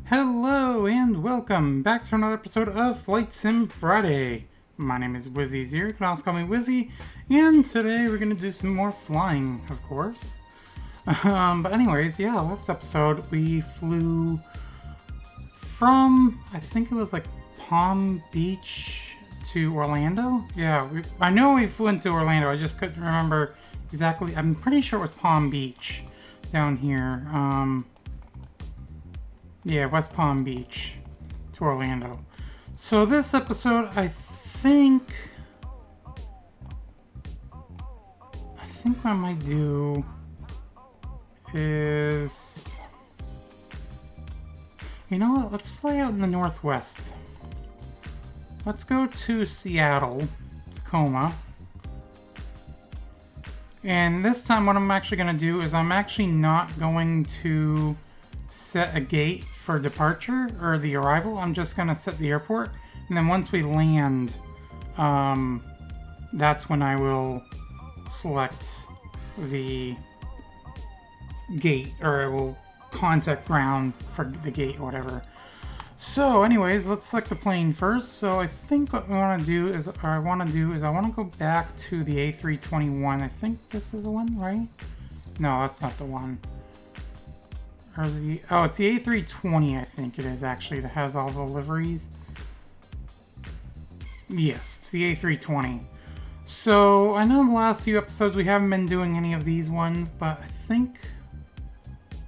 Hello and welcome back to another episode of Flight Sim Friday. My name is Wizzy Zero, you can also call me Wizzy, and today we're going to do some more flying, of course. But anyways, yeah, last episode we flew from, I think it was like Palm Beach to Orlando. Yeah, I know we flew into Orlando, I just couldn't remember exactly. I'm pretty sure it was Palm Beach down here. Yeah, West Palm Beach to Orlando. So this episode, I think what I might do is, you know what, let's fly out in the Northwest. Let's go to Seattle, Tacoma. And this time what I'm actually going to do is I'm actually not going to set a gate for departure or the arrival. I'm just going to set the airport. And then once we land, that's when I will select the gate, or I will contact ground for the gate or whatever. So anyways, let's select the plane first. So I think what we want to do is, I want to go back to the A321. I think this is the one, right? No, that's not the one. Or is it it's the A320, I think it is actually, that has all the liveries. Yes, it's the A320. So, I know in the last few episodes we haven't been doing any of these ones, but I think...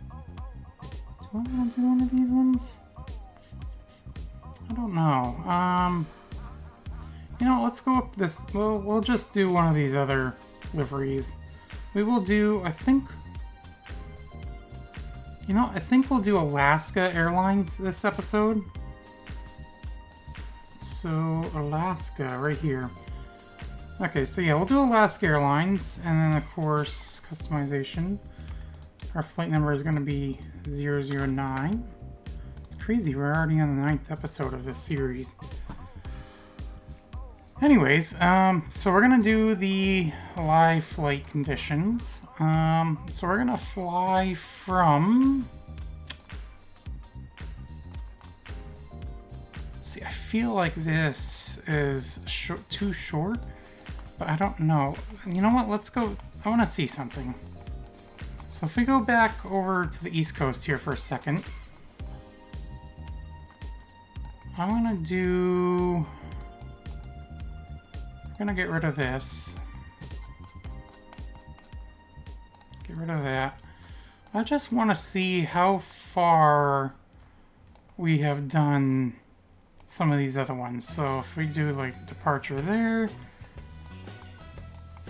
Do I want to do one of these ones? I don't know. You know, let's go up this... We'll just do one of these other liveries. We will do, I think... You know, I think we'll do Alaska Airlines this episode. So, Alaska, right here. Okay, so yeah, we'll do Alaska Airlines, and then of course, customization. Our flight number is going to be 009. It's crazy, we're already on the 9th episode of this series. Anyways, so we're going to do the live flight conditions. So we're going to fly from... See, I feel like this is too short, but I don't know. You know what, let's go... I want to see something. So if we go back over to the East Coast here for a second, I'm going to do... I'm going to get rid of this. Get rid of that. I just want to see how far we have done some of these other ones. So if we do like departure there,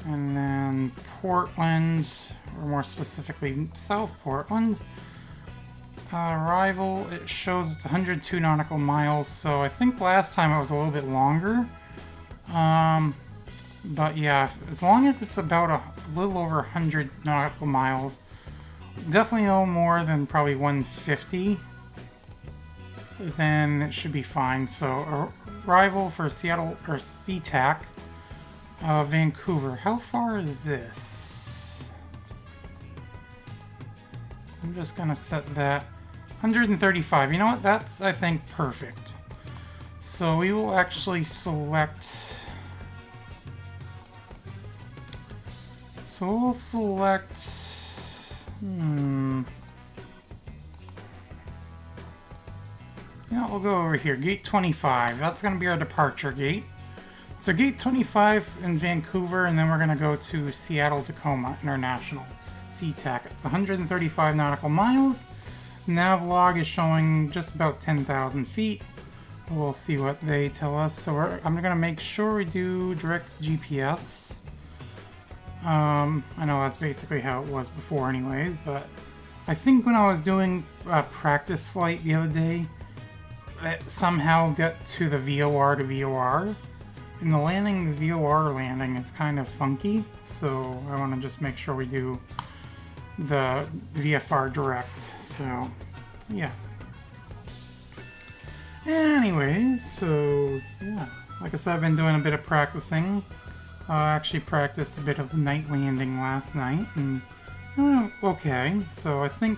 and then Portland, or more specifically South Portland, arrival, it shows it's 102 nautical miles. So I think last time it was a little bit longer. But yeah, as long as it's about a little over 100 nautical miles, definitely no more than probably 150, then it should be fine. So arrival for Seattle, or SeaTac, Vancouver. How far is this? I'm just gonna set that 135. You know what? That's, I think, perfect. So we will actually select... So we'll select... Yeah, we'll go over here. Gate 25. That's going to be our departure gate. So gate 25 in Vancouver, and then we're going to go to Seattle Tacoma International SeaTac. It's 135 nautical miles. Navlog is showing just about 10,000 feet. We'll see what they tell us. So I'm going to make sure we do direct GPS. I know that's basically how it was before anyways, but I think when I was doing a practice flight the other day, it somehow got to the VOR to VOR. And the VOR landing is kind of funky, so I want to just make sure we do the VFR direct, so yeah. Anyways, so yeah, like I said, I've been doing a bit of practicing. I actually practiced a bit of the night landing last night, and okay, so I think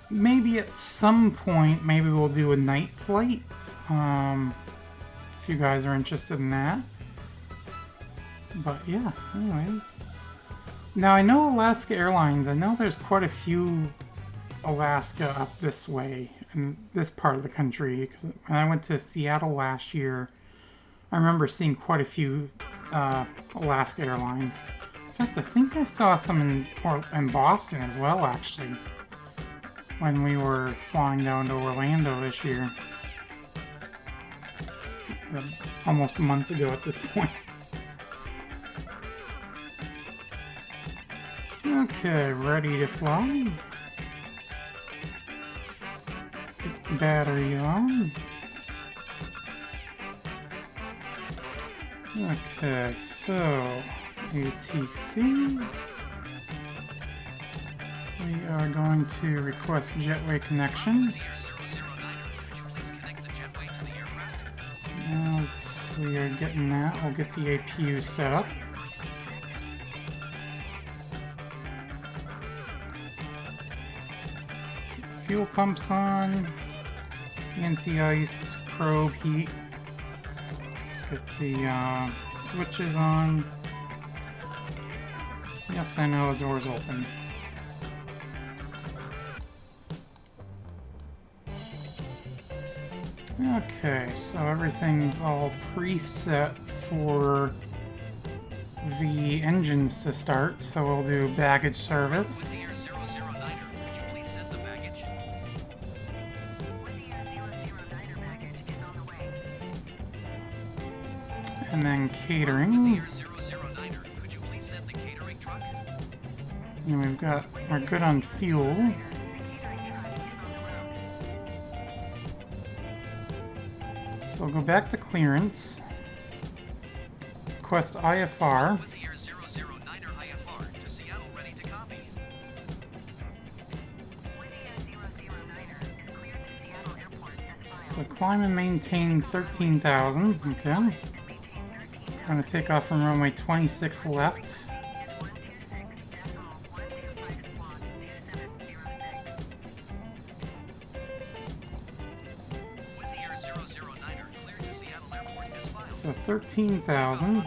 maybe at some point, maybe we'll do a night flight. If you guys are interested in that. But yeah, anyways. Now I know Alaska Airlines, I know there's quite a few Alaska up this way, in this part of the country, because when I went to Seattle last year, I remember seeing quite a few Alaska Airlines. In fact, I think I saw some in Boston as well, actually, when we were flying down to Orlando this year. Almost a month ago at this point. Okay, ready to fly. Let's get the battery on. Okay, so ATC. We are going to request Jetway connection. As we are getting that, we'll get the APU set up. Fuel pumps on, anti-ice, probe heat, get the switches on. Yes, I know the door's open. Okay, so everything's all preset for the engines to start, so we'll do baggage service. And then catering. And we're good on fuel. So we'll go back to clearance. Request IFR. So climb and maintain 13,000. Okay. Gonna take off from runway 26 left. So 13,000.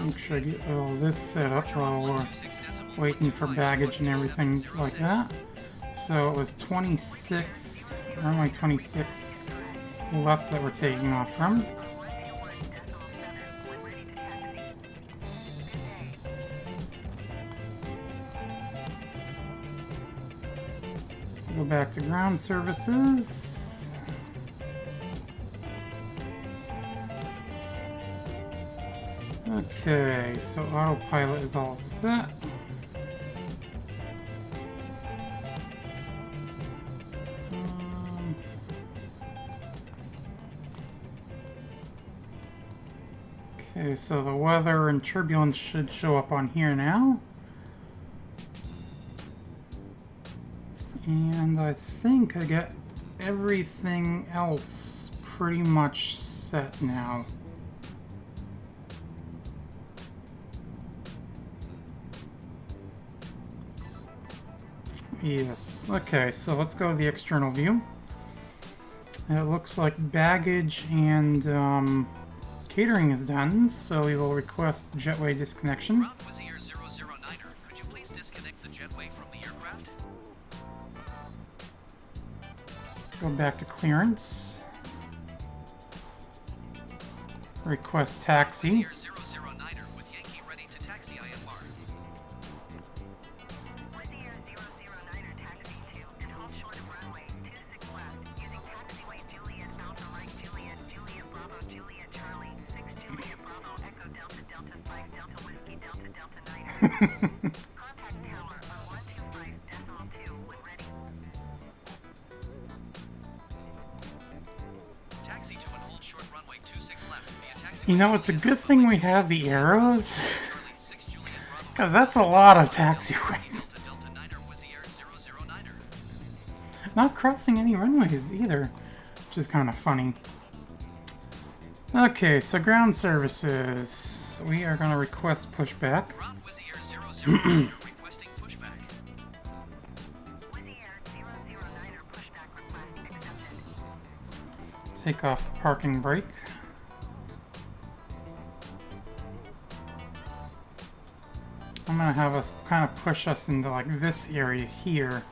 Make sure I get all this set up while we're waiting for baggage and everything like that. So it was 26, runway 26 left that we're taking off from. Go back to ground services. Okay, so autopilot is all set. Okay, so the weather and turbulence should show up on here now. And I think I got everything else pretty much set now. Yes. Okay, so let's go to the external view. It looks like baggage and catering is done, so we will request jetway disconnection. Could you please disconnect the jetway from the aircraft? Go back to clearance. Request taxi. With Yankee ready to taxi IFR. Taxi to and hold short runway 26 left via taxi. You know, it's a good thing we have the arrows, because that's a lot of taxiways. Not crossing any runways either, which is kind of funny. Okay, so ground services. We are going to request pushback. Requesting pushback. take off the parking brake. I'm gonna have us kind of push us into like this area here,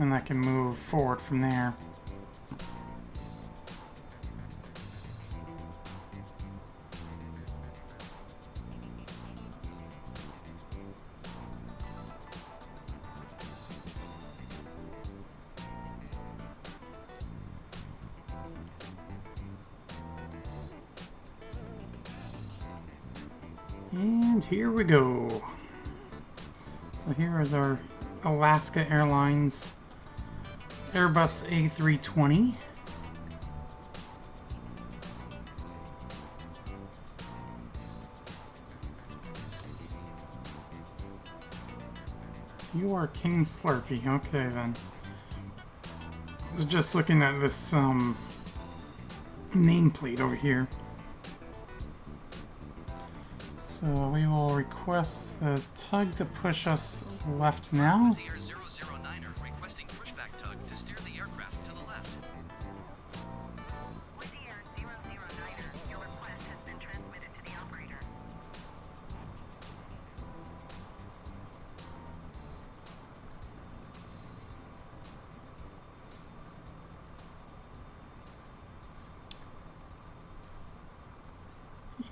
and I can move forward from there. And here we go. So here is our Alaska Airlines Airbus A320. You are King Slurpee. Okay then. I was just looking at this nameplate over here. So we will request the tug to push us left now. Wizzy Air 009er requesting pushback tug to steer the aircraft to the left. Wizzy Air 009er, your request has been transmitted to the operator.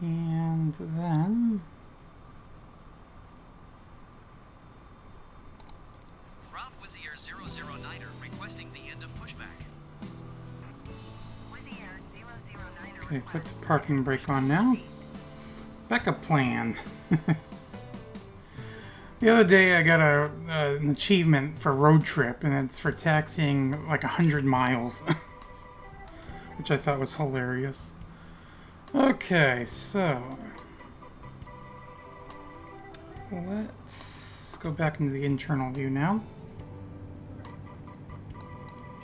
And then Rob Wizzy Air 009er requesting the end of pushback. Wizzy Air 009er. okay, put the parking brake on now. Backup plan. The other day I got an achievement for road trip, and it's for taxiing like 100 miles, which I thought was hilarious. Okay, so let's go back into the internal view now.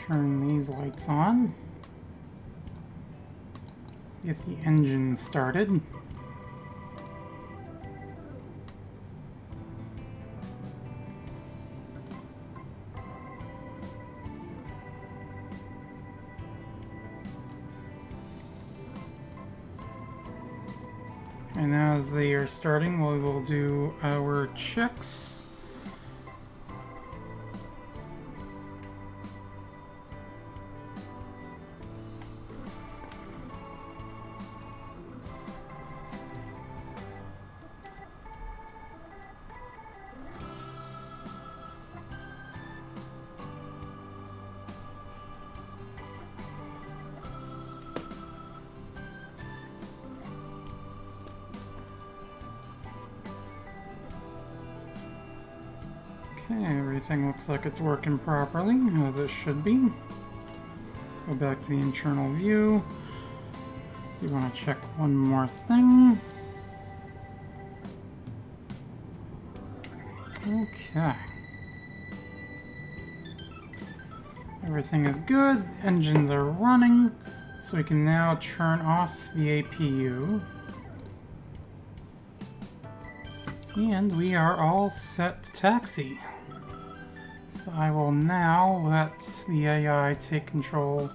Turn these lights on. Get the engine started. And as they are starting, we will do our checks. Okay, everything looks like it's working properly, as it should be. Go back to the internal view. You want to check one more thing. Okay. Everything is good, engines are running, so we can now turn off the APU. And we are all set to taxi. So I will now let the AI take control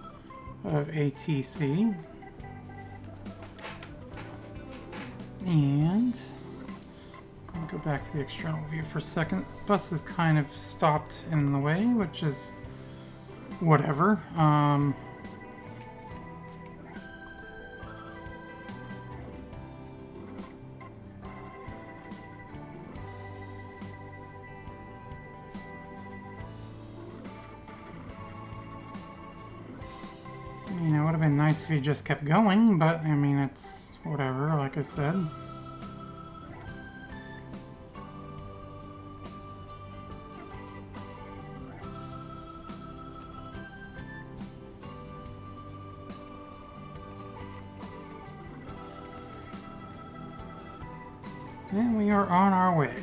of ATC. And I'll go back to the external view for a second. The bus is kind of stopped in the way, which is whatever. You know, it would have been nice if you just kept going, but I mean, it's whatever, like I said. And we are on our way.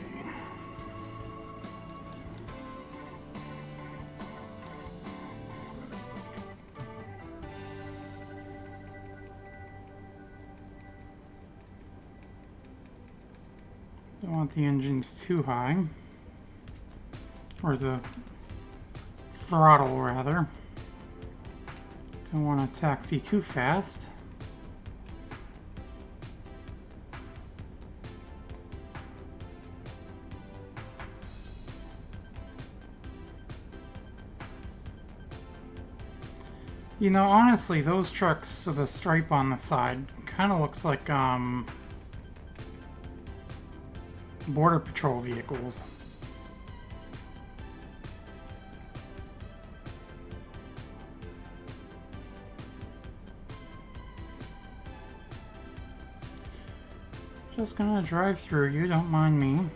Don't want the engines too high, or the throttle rather. Don't want to taxi too fast. You know, honestly, those trucks with a stripe on the side kind of looks like Border Patrol vehicles. Just gonna drive through you, don't mind me.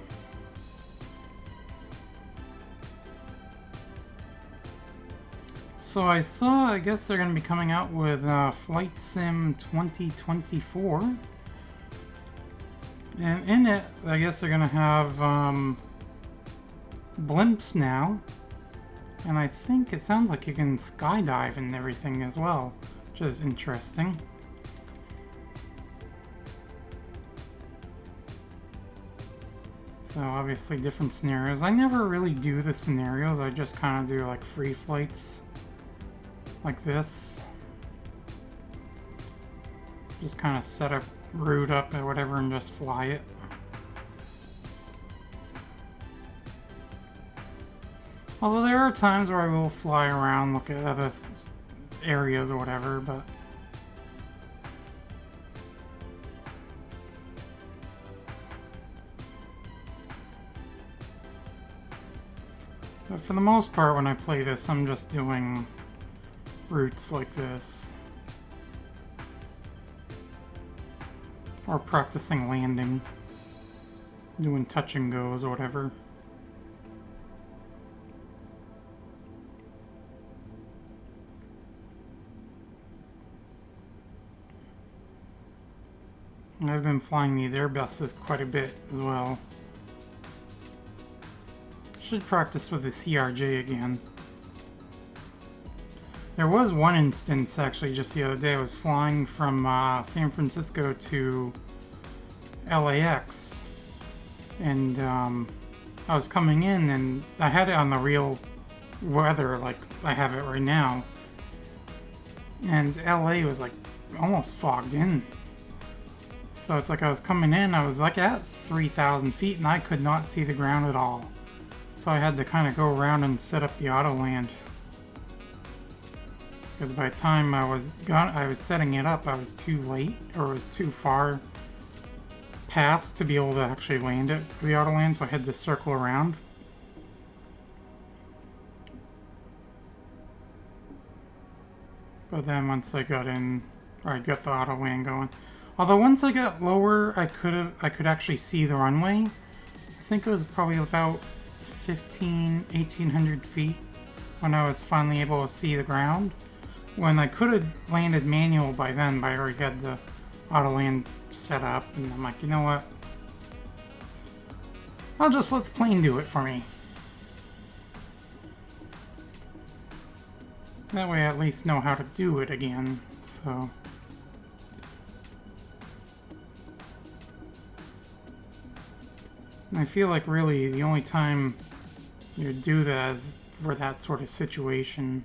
So I saw, I guess they're gonna be coming out with Flight Sim 2024. And in it, I guess they're gonna have blimps now. And I think it sounds like you can skydive and everything as well, which is interesting. So obviously different scenarios. I never really do the scenarios, I just kind of do like free flights like this. Just kind of set a route up or whatever and just fly it. Although there are times where I will fly around, look at other areas or whatever, but for the most part, when I play this, I'm just doing routes like this. Or practicing landing. Doing touch and goes or whatever. I've been flying these Airbuses quite a bit as well. Should practice with the CRJ again. There was one instance actually just the other day. I was flying from San Francisco to LAX, and I was coming in and I had it on the real weather like I have it right now, and LA was like almost fogged in. So it's like I was coming in, I was like at 3,000 feet and I could not see the ground at all. So I had to kind of go around and set up the auto land. Because by the time I was setting it up, I was too late, or was too far past to be able to actually land it, the auto land, so I had to circle around. But then once I got in, or I got the auto land going. Although once I got lower, I could actually see the runway. I think it was probably about 1,800 feet when I was finally able to see the ground. When I could have landed manual by then, but I already had the auto land set up, and I'm like, you know what? I'll just let the plane do it for me. That way I at least know how to do it again, so. And I feel like really the only time you do that is for that sort of situation.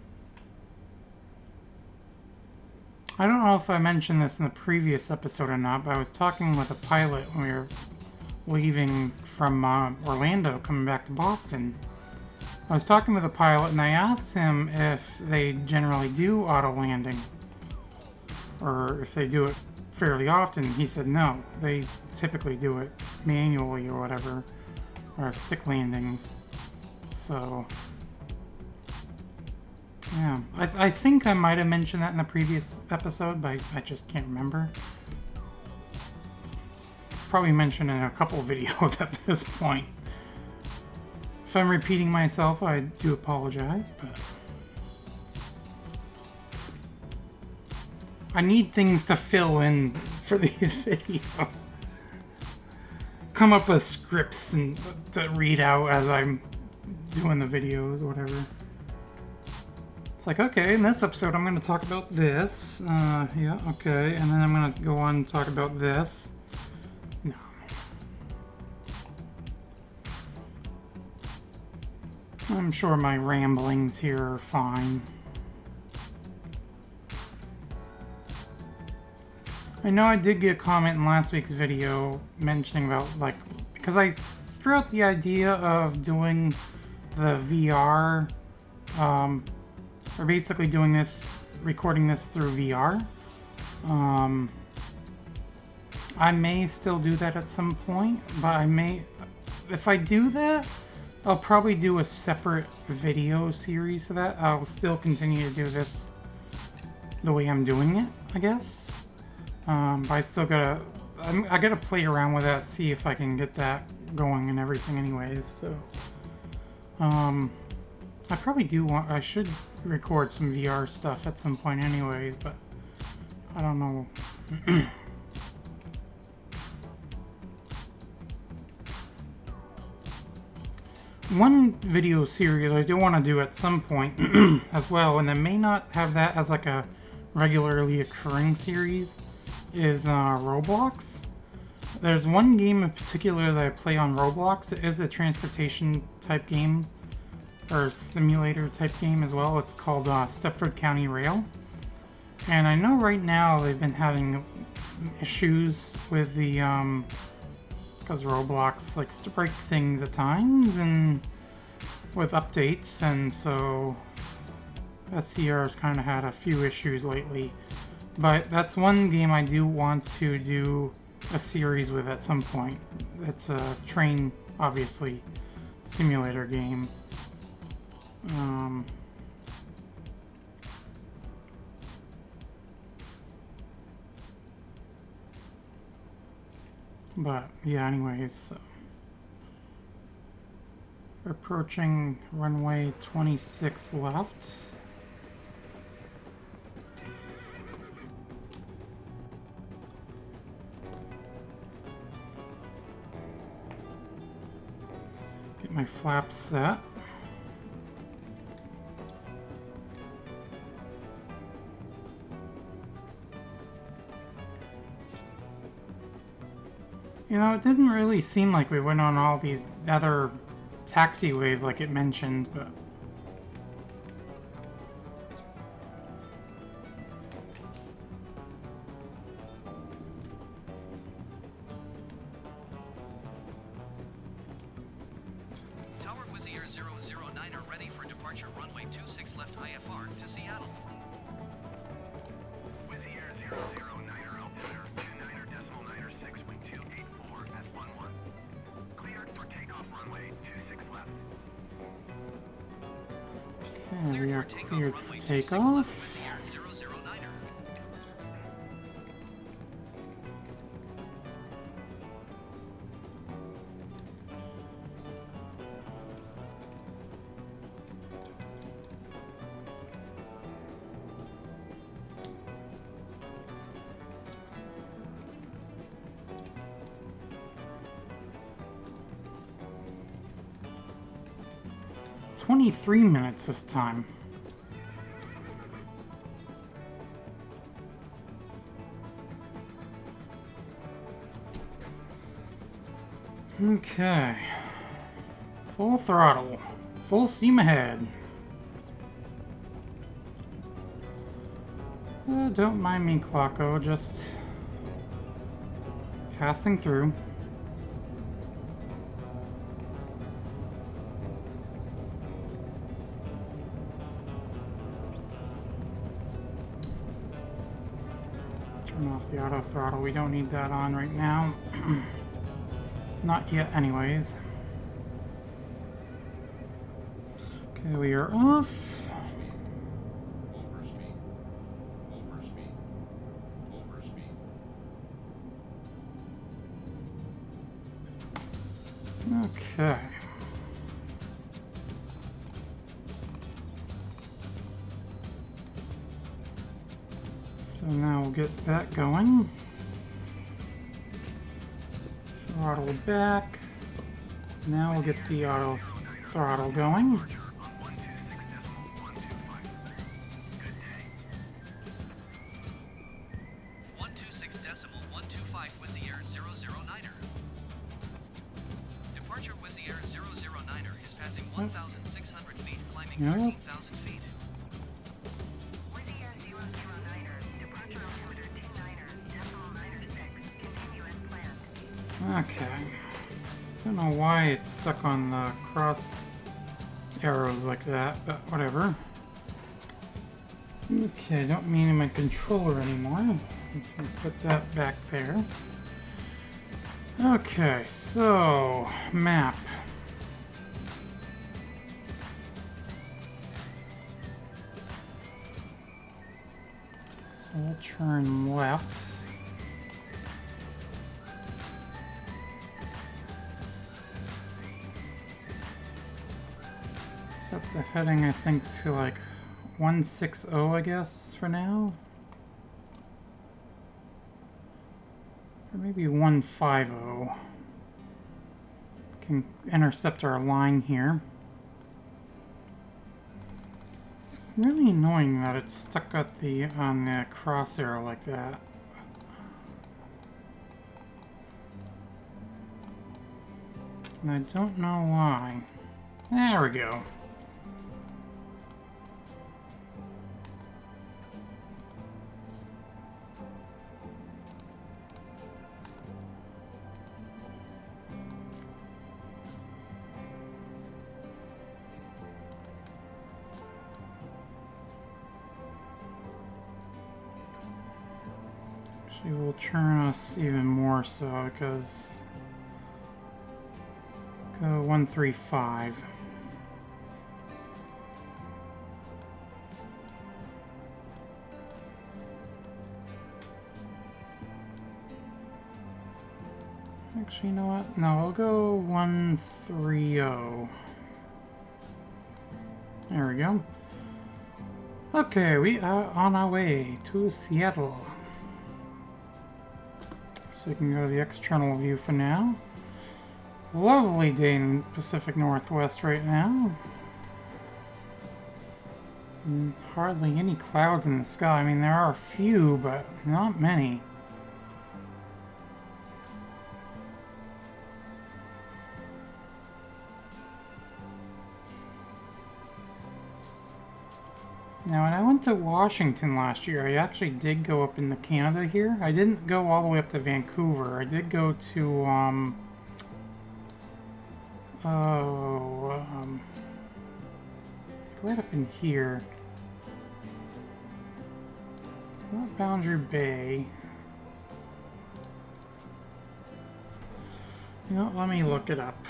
I don't know if I mentioned this in the previous episode or not, but I was talking with a pilot when we were leaving from Orlando, coming back to Boston. I was talking with a pilot and I asked him if they generally do auto landing, or if they do it fairly often. He said no, they typically do it manually or whatever, or stick landings. So yeah, I think I might have mentioned that in the previous episode, but I just can't remember. Probably mentioned in a couple of videos at this point. If I'm repeating myself, I do apologize, but I need things to fill in for these videos. Come up with scripts and to read out as I'm doing the videos or whatever. It's like, okay, in this episode I'm going to talk about this. Yeah, okay, and then I'm going to go on and talk about this. No. I'm sure my ramblings here are fine. I know I did get a comment in last week's video mentioning about, like, because I threw out the idea of doing the VR, or basically doing this, recording this through VR. I may still do that at some point, but if I do that, I'll probably do a separate video series for that. I'll still continue to do this the way I'm doing it, I guess. But I still I gotta play around with that, see if I can get that going and everything anyways, so. I probably I should record some VR stuff at some point anyways, but I don't know. One video series I do want to do at some point as well, and I may not have that as like a regularly occurring series, is Roblox. There's one game in particular that I play on Roblox. It is a transportation type game, or simulator type game as well. It's called Stepford County Rail. And I know right now they've been having some issues with the, because Roblox likes to break things at times, and with updates, and so SCR's kind of had a few issues lately. But that's one game I do want to do a series with at some point. It's a train, obviously, simulator game. But yeah, anyways, so we're approaching runway 26 left. Get my flaps set. You know, it didn't really seem like we went on all these other taxiways like it mentioned, but... Tower Wizzy Air 009 are ready for departure runway 26 left IFR to Seattle. Wizzy Air 009er altimeter 29er decimal 9er 6.284 at 11. Cleared for takeoff runway 26 left. Okay, we are cleared for runway 26 takeoff. left Wizzy Air 009er. "23 minutes this time." Okay. Full throttle. Full steam ahead. Don't mind me, Quacko, just passing through. Turn off the auto throttle. We don't need that on right now. Not yet, anyways. Okay, we are off. Okay. So now we'll get that going. Throttle back. Now we'll get the auto throttle going. 126 decimal 125 Wizzy Air 009er. Departure Wizzy Air 009er is passing 1,600 feet, climbing Yep. 13,000 feet. Wizzy Air 009er, departure altimeter 29er decimal 9er Okay. Don't know why it's stuck on the cross arrows like that, but whatever. Okay, don't mean my controller anymore. Put that back there. Okay, so map. So we'll turn left. Set the heading, I think, to like 160, I guess, for now. Or maybe 150. Can intercept our line here. It's really annoying that it's stuck at the on the cross arrow like that. And I don't know why. There we go. She will turn us even more so because go 135. Actually, you know what? No, I'll go 130. There we go. Okay, we are on our way to Seattle. So we can go to the external view for now. Lovely day in Pacific Northwest right now. And hardly any clouds in the sky. I mean, there are a few, but not many. Now, when I went to Washington last year, I actually did go up into Canada here. I didn't go all the way up to Vancouver. I did go to, it's right up in here. It's not Boundary Bay. You know, let me look it up.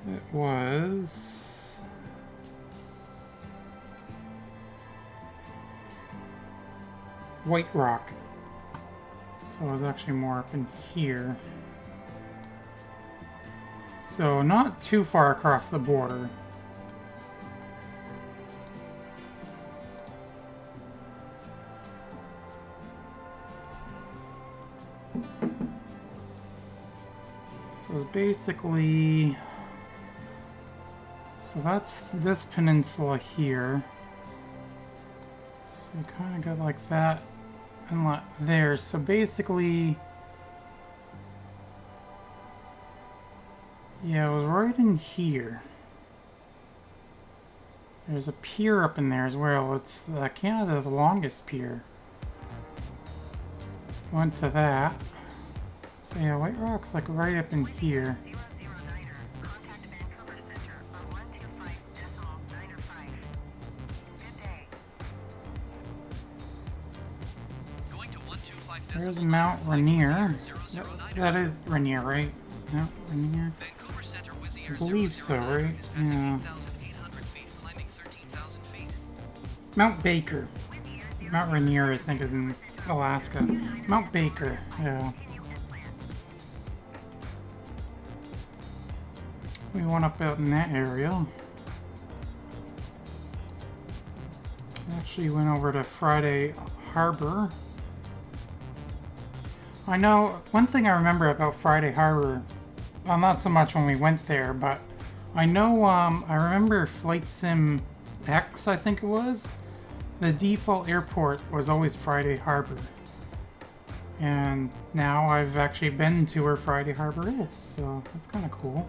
It was... White Rock. So it was actually more up in here. So not too far across the border. So it's basically... So that's this peninsula here. So you kind of got like that and like there. So basically, yeah, it was right in here. There's a pier up in there as well. It's Canada's longest pier. Went to that. So yeah, White Rock's like right up in here. There's Mount Rainier. That is Rainier, right? Mount Rainier? I believe so, right? Yeah. Mount Baker. Mount Rainier, I think, is in Alaska. Mount Baker, yeah. We went up out in that area. Actually went over to Friday Harbor. I know, one thing I remember about Friday Harbor, well, not so much when we went there, but I know, I remember Flight Sim X, I think it was. The default airport was always Friday Harbor. And now I've actually been to where Friday Harbor is, so that's kind of cool.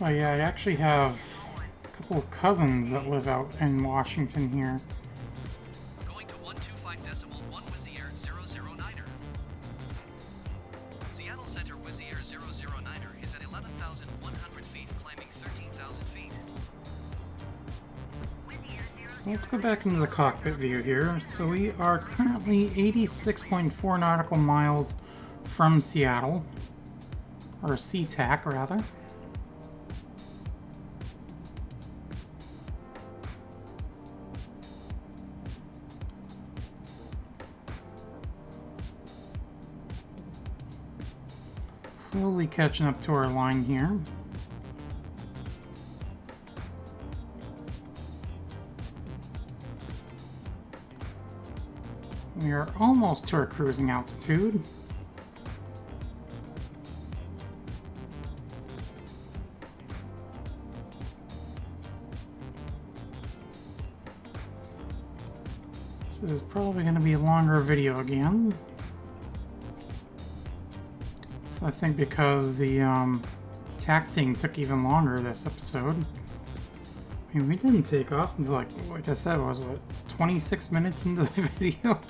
Oh yeah, I actually have a couple of cousins that live out in Washington here. Going to 125.1 Wizzy Air 009er. Seattle Center Wizzy Air 009er is at 11,100 feet, climbing 13,000 feet. So let's go back into the cockpit view here. So we are currently 86.4 nautical miles from Seattle, or SeaTac rather. Slowly catching up to our line here. We are almost to our cruising altitude. This is probably going to be a longer video again. So I think because the taxiing took even longer this episode. I mean, we didn't take off until like I said, was what, 26 minutes into the video?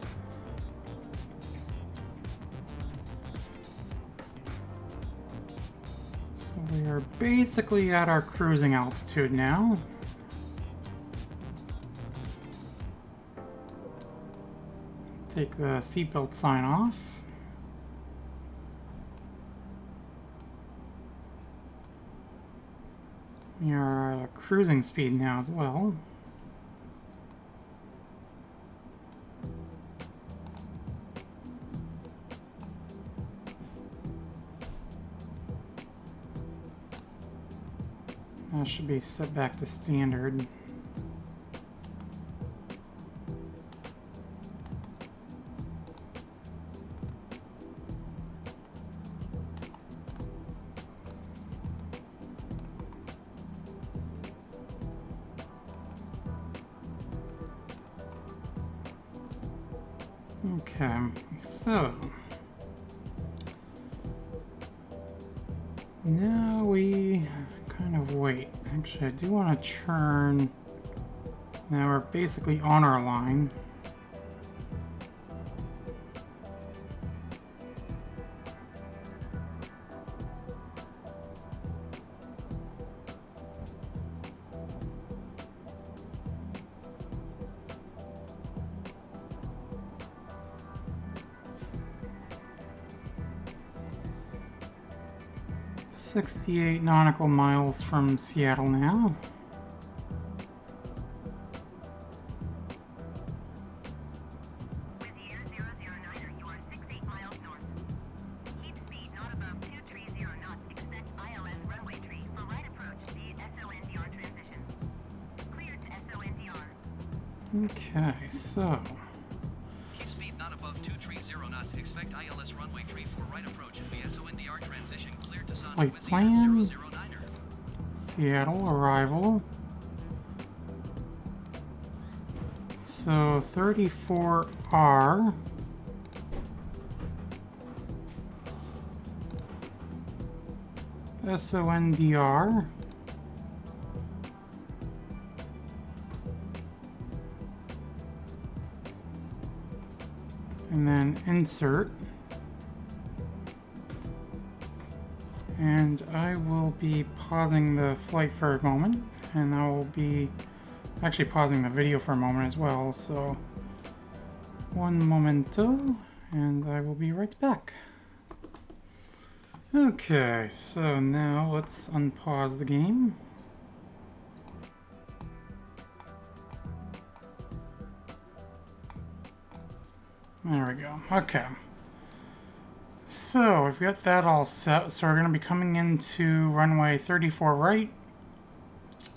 So we are basically at our cruising altitude now. Take the seatbelt sign off. We are at a cruising speed now as well. That should be set back to standard. Okay, so now we kind of wait. Actually, I do want to turn. Now we're basically on our line. .68 nautical miles from Seattle now. Wizzy Air 009er, you are 68 miles north. Keep speed not above 230 knots. Expect ILS runway tree for right approach. See SONDR transition. Cleared to SONDR. Okay, so Keep speed not above 230 knots. Expect ILS runway tree for right approach. via SONDR transition cleared to Sonic Flight Wizzy plan. 009er. Seattle arrival. So 34R. SONDR. And then insert. And I will be pausing the flight for a moment, and I will be actually pausing the video for a moment as well, so one momento, and I will be right back. Okay, so now let's unpause the game. There we go. Okay. So we've got that all set. So we're going to be coming into runway 34 right.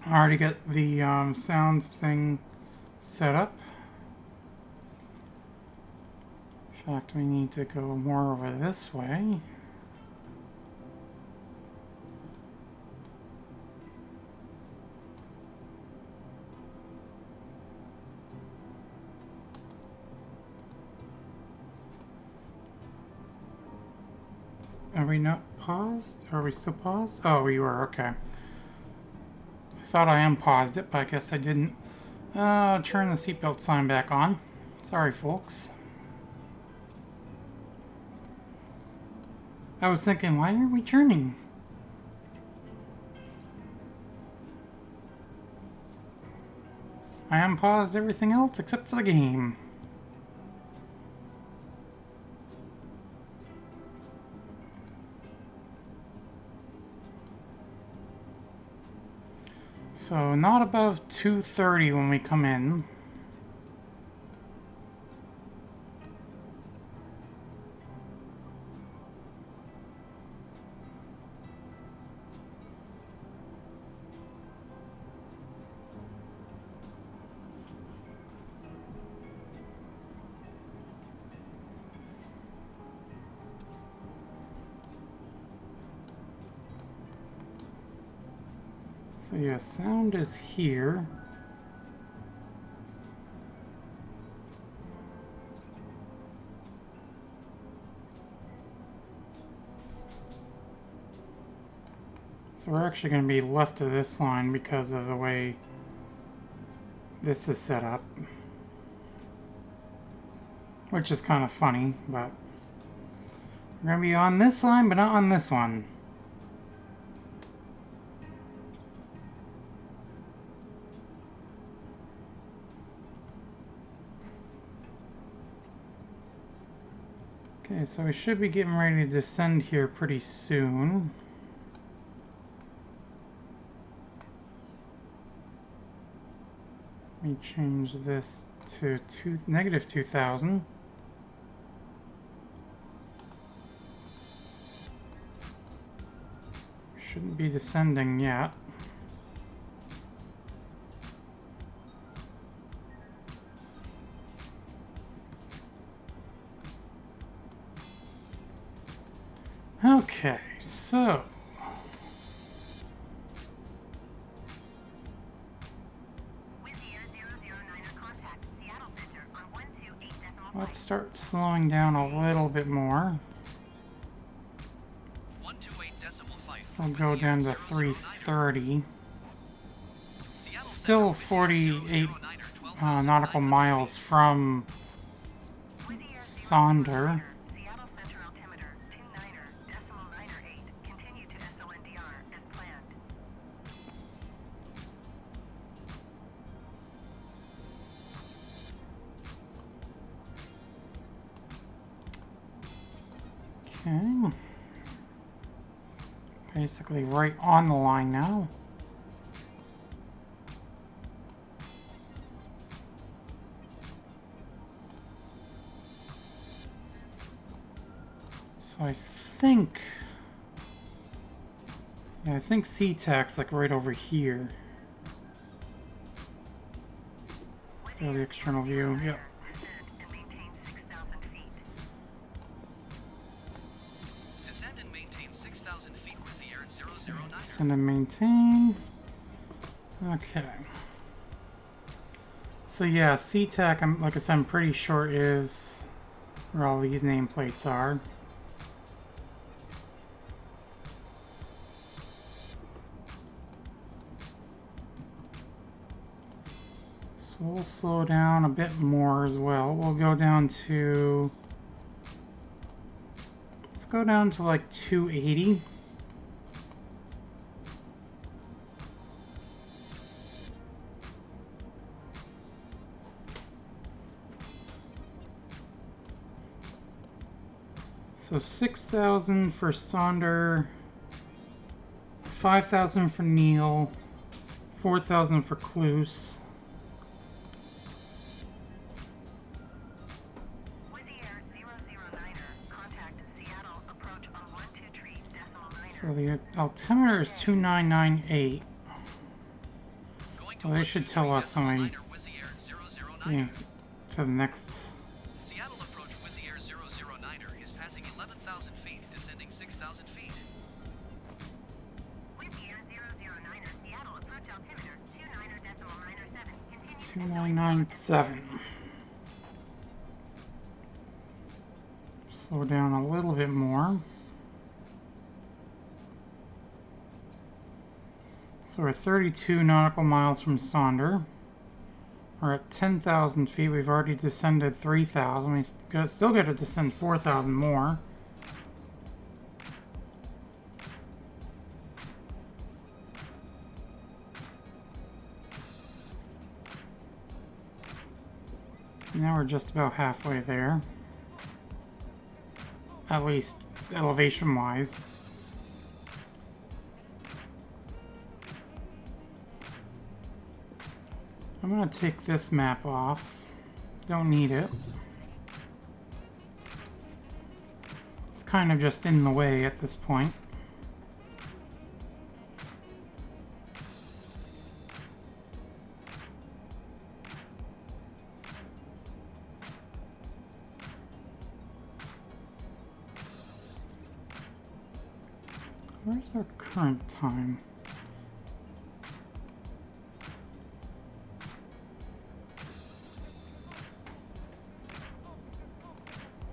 I already got the sound thing set up. In fact, we need to go more over this way. Are we not paused? Are we still paused? Oh, we were, okay. thought I unpaused it, but I guess I didn't. Turn the seatbelt sign back on. Sorry, folks. I was thinking, why aren't we turning? I unpaused everything else except for the game. So not above 230 when we come in. So yeah, sound is here. So we're actually going to be left of this line because of the way this is set up. Which is kind of funny, but we're going to be on this line, but not on this one. Okay, so we should be getting ready to descend here pretty soon. Let me change this to negative 2,000. Shouldn't be descending yet. Okay, so let's start slowing down a little bit more. 128.5. We'll go down to 330. Still 48 nautical miles from Sonder. Seattle Center altimeter 29.98. Continue to SONDR as planned. Okay. Basically right on the line now. So I think... yeah, I think SeaTac's like right over here. Let's go to the external view. Yep. Descend and maintain 6,000 feet. Descend and maintain 6,000 feet with the air 009. Descend and maintain. Okay. So yeah, SeaTac, like I said, I'm pretty sure is where all these nameplates are. So we'll slow down a bit more as well. We'll go down to... let's go down to like 280. So 6,000 for Sonder, 5,000 for Neil, 4,000 for Kloos. Wizzy Air 009er, contact Seattle approach on 123.9er. So the altimeter is 2998. Going to Well, they should tell us when we 123.9er with the air 009. get to the next. Seattle approach with the air 009er is passing 11,000 feet, descending 6,000 feet. Wizzy Air 009er, Seattle approach altimeter 29.97. Continue to 2997. Slow down a little bit more. So we're 32 nautical miles from Sonder. We're at 10,000 feet. We've already descended 3,000. We still got to descend 4,000 more. Now we're just about halfway there. At least elevation-wise. I'm gonna take this map off. Don't need it. It's kind of just in the way at this point. Where's our current time?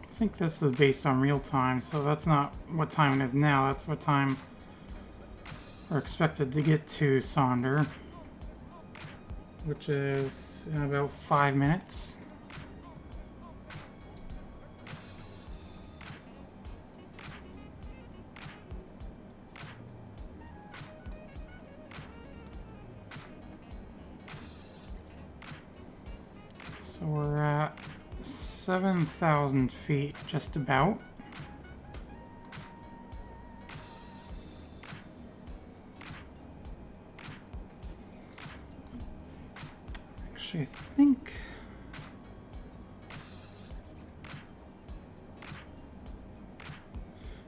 I think this is based on real time, so that's not what time it is now. That's what time we're expected to get to Sonder, which is in about 5 minutes. So we're at 7,000 feet, just about. Actually, I think...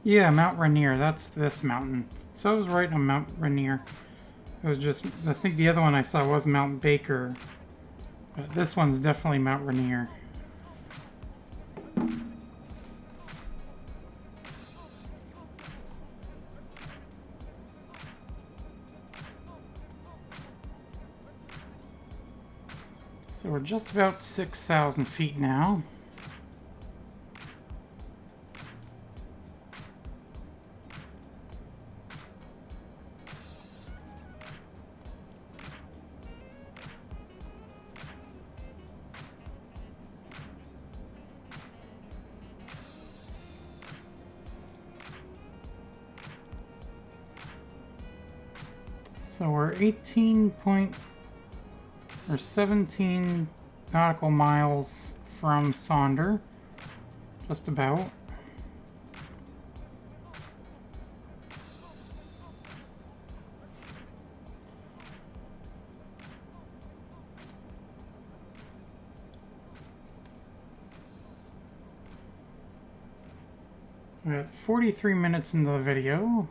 Yeah, Mount Rainier, that's this mountain. So I was right on Mount Rainier. It was just, I think the other one I saw was Mount Baker. But this one's definitely Mount Rainier. So we're just about 6,000 feet now. So we're 17 nautical miles from Sonder, just about. We're at 43 minutes into the video.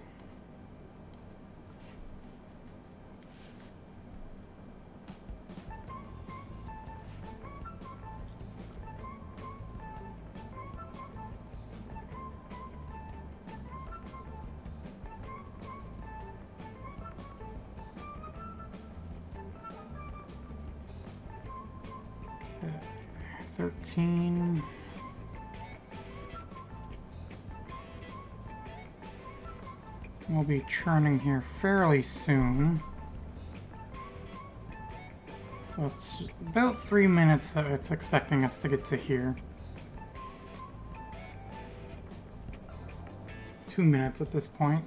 Okay, 13. We'll be churning here fairly soon. So it's about 3 minutes that it's expecting us to get to here. 2 minutes at this point.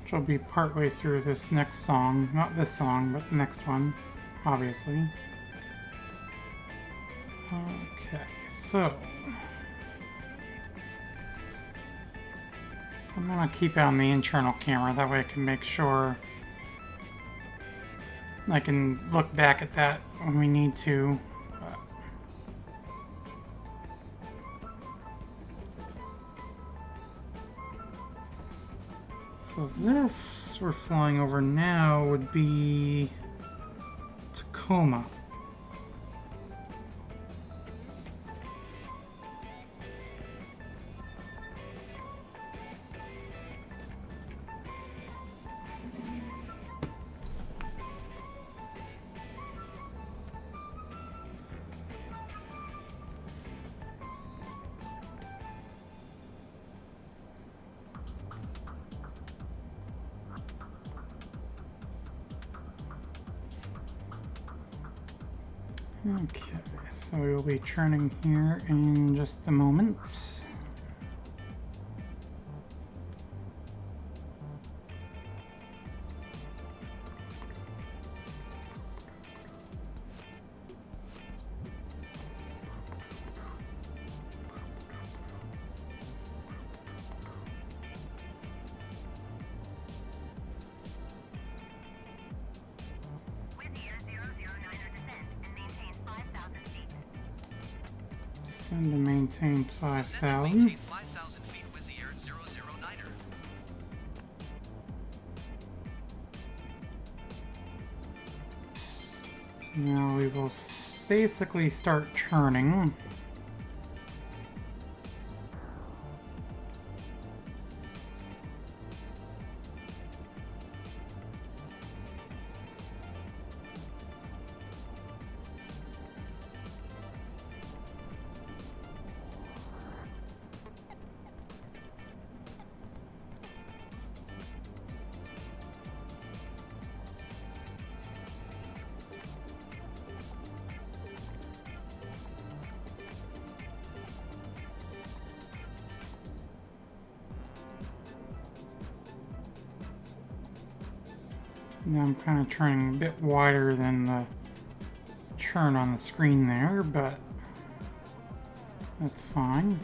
Which will be partway through this next song. Not this song, but the next one, obviously. Okay, so... I'm gonna keep it on the internal camera, that way I can make sure I can look back at that when we need to. So this we're flying over now would be Tacoma. Okay, so we'll be turning here in just a moment. Descend to maintain 5,000. Maintain 5,000 feet, Wizzy Air 009er. Now we will basically start turning. Now I'm kind of turning a bit wider than the turn on the screen there, but that's fine.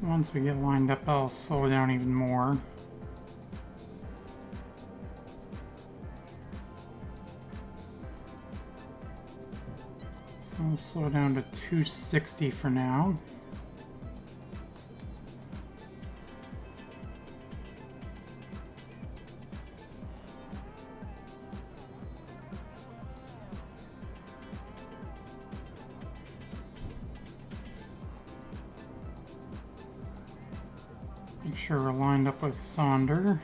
Once we get lined up, I'll slow down even more. So I'll slow down to 260 for now. Make sure we're lined up with Sonder.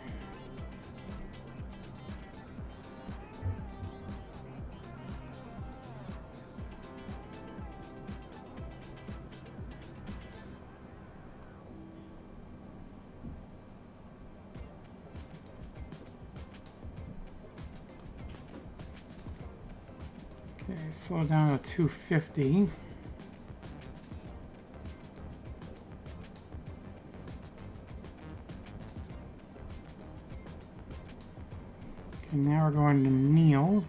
Okay, slow down to 250. Okay, now we're going to kneel.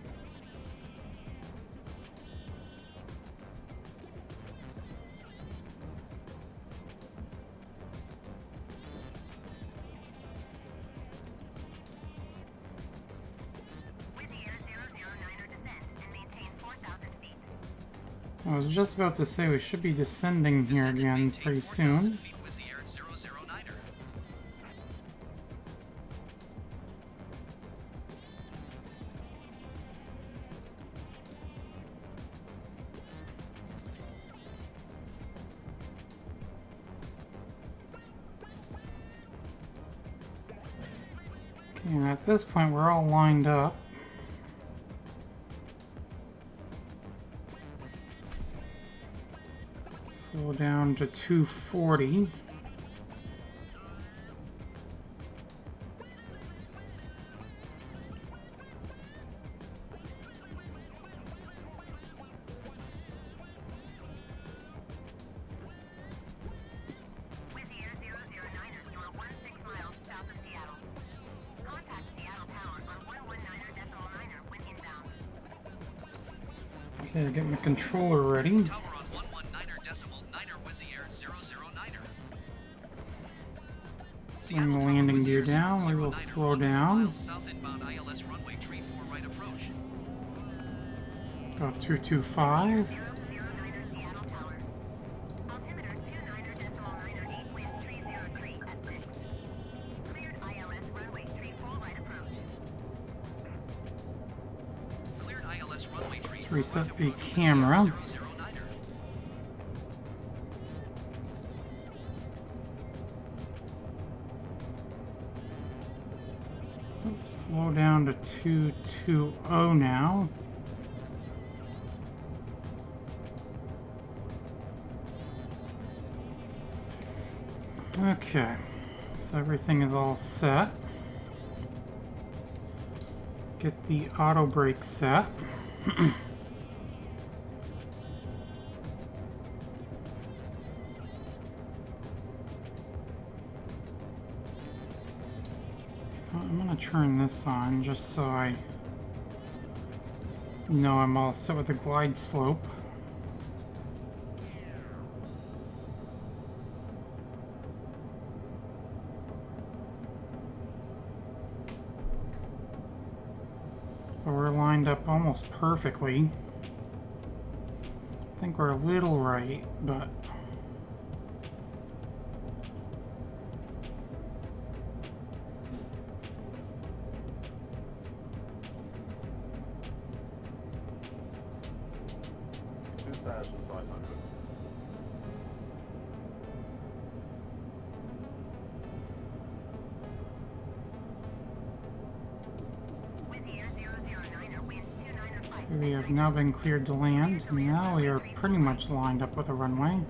I was just about to say we should be descending here Descend and again maintain pretty 4,000 soon. feet, Wizzy Air 009er. Okay, and at this point we're all lined up. Slow down to 240. Wizzy Air 009er, you are 16 miles south of Seattle. Contact Seattle Tower on 119.9er when inbound. Okay, getting the controller ready. Tower on 119.9er Wizzy Air 009er. Bring the landing gear down, we will slow down. South inbound ILS runway tree 4 right approach. Go 225. 009er Seattle Tower. Altimeter 29.98, wind 303 at 6. runway tree. Let's reset the camera. 009er. Oops, slow down to 220 now. Okay, so everything is all set. Get the auto brake set. I'm gonna turn this on just so I know I'm all set with the glide slope. But we're lined up almost perfectly. I think we're a little right, but we have now been cleared to land. Now we are pretty much lined up with the runway.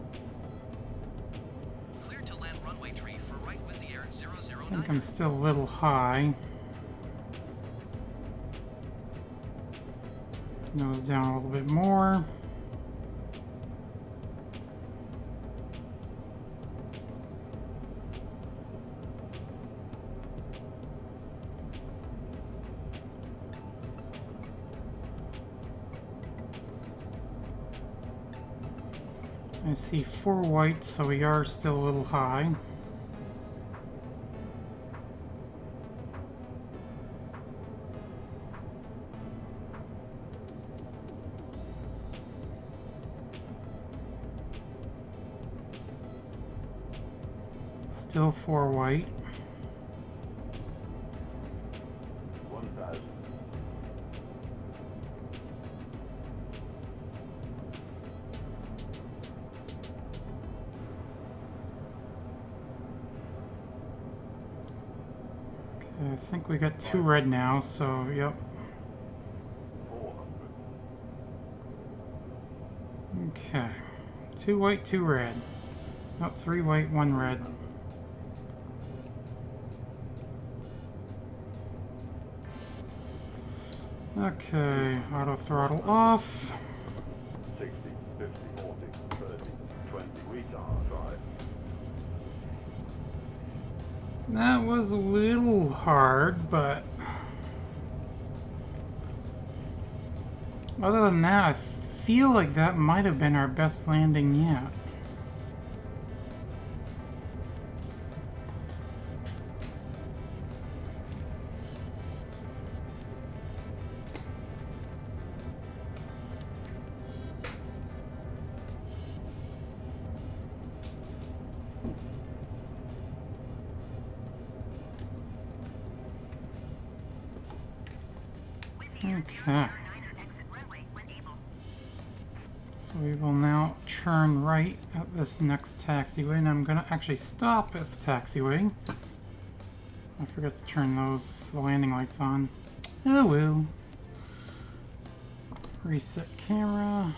Clear to land runway tree for right Wizzy Air I 009er. think I'm still a little high. Nose down a little bit more. I see 4 white, so we are still a little high. Still 4 white. 1,000. Okay, I think we got 2 red now, so yep. 400. Okay. 2 white, 2 red. Oh, 3 white, 1 red. Okay, auto throttle off. 60, 50, 40, 30, 20. Retard, right. That was a little hard, but other than that, I feel like that might have been our best landing yet. Okay. So we will now turn right at this next taxiway, and I'm gonna actually stop at the taxiway. I forgot to turn the landing lights on. Oh well. Reset camera.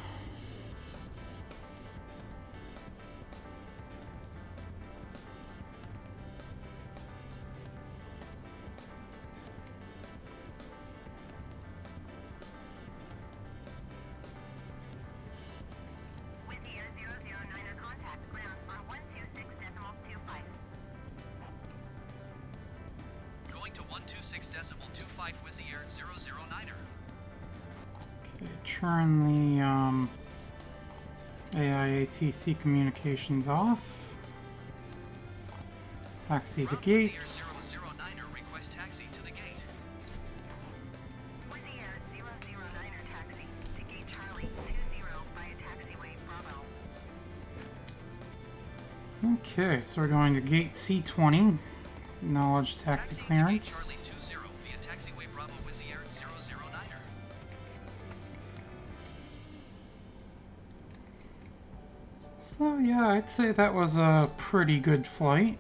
Going to 126.25 Wizzy Air 009er. Okay, turn the AIATC communications off. Taxi to gates. 009er, request taxi to the gate. Wizzy Air 009er taxi to gate Charlie 20 via taxiway Bravo. Okay, so we're going to gate C20. Acknowledge taxi Taxi to gate clearance. Charlie 20 via taxiway Bravo Wizzy Air 009er. So yeah, I'd say that was a pretty good flight.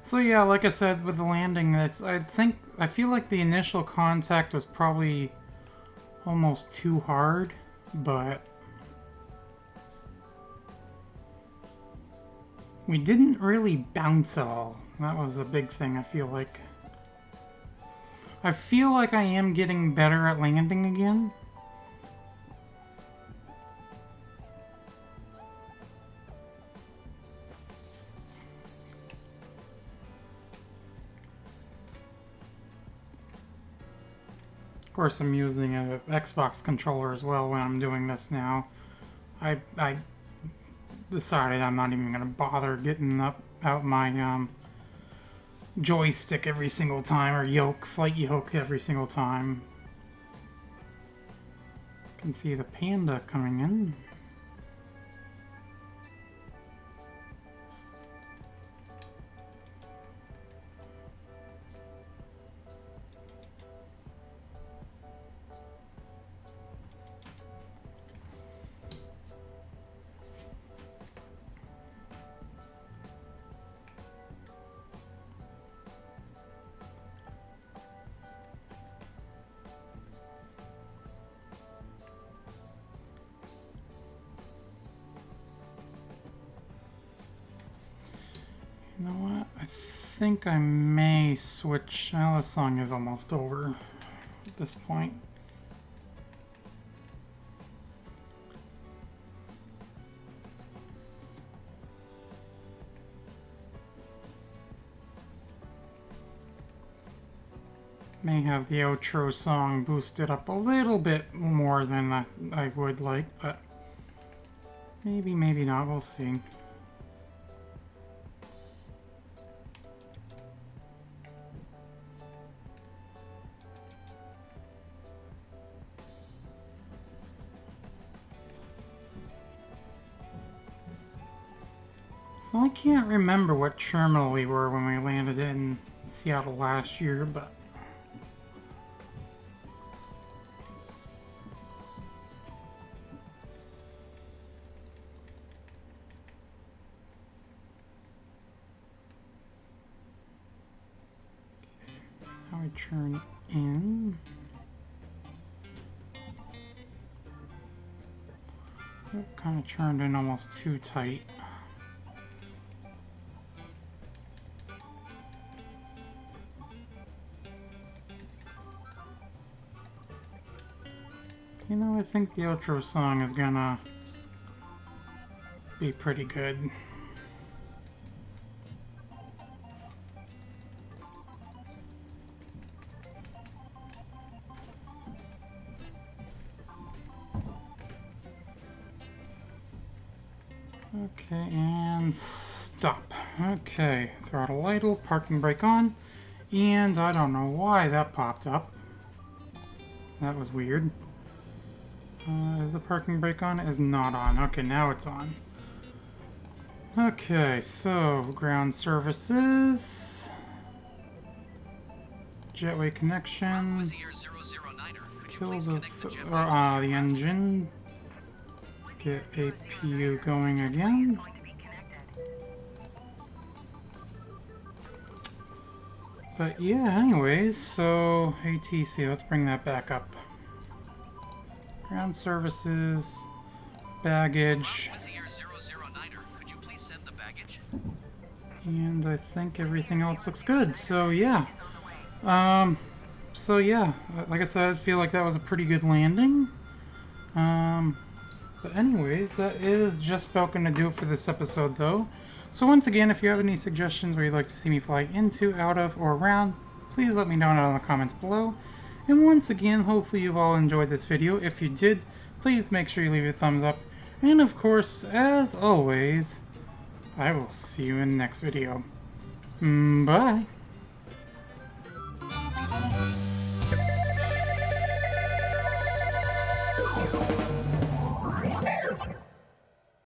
So yeah, like I said with the landing, I feel like the initial contact was probably almost too hard, but we didn't really bounce at all. That was a big thing, I feel like. I feel like I am getting better at landing again. Of course, I'm using a Xbox controller as well when I'm doing this now. I decided I'm not even gonna bother getting out my joystick every single time, or flight yoke every single time. Can see the panda coming in. You know what? I think I may switch. Well, the song is almost over at this point. May have the outro song boosted up a little bit more than I would like, but maybe, maybe not. We'll see. So I can't remember what terminal we were when we landed in Seattle last year, but how we turn in. It kind of turned in almost too tight. You know, I think the outro song is gonna be pretty good. Okay, and stop. Okay, throttle idle, parking brake on, and I don't know why that popped up. That was weird. Is the parking brake on? It is not on. Okay, now it's on. Okay, so ground services, jetway connection, Wizzy Air 009er, could you kill please the connect the jetway? the engine, get APU going again. Going to be connected. But yeah, anyways, so ATC, let's bring that back up. Ground services, baggage, Wizzy Air 009er, could you please send the baggage? and I think everything else looks good. So yeah, like I said, I feel like that was a pretty good landing. But anyways, that is just about going to do it for this episode, though. So once again, if you have any suggestions where you'd like to see me fly into, out of, or around, please let me know down in the comments below. And once again, hopefully you've all enjoyed this video. If you did, please make sure you leave a thumbs up. And of course, as always, I will see you in the next video. Bye.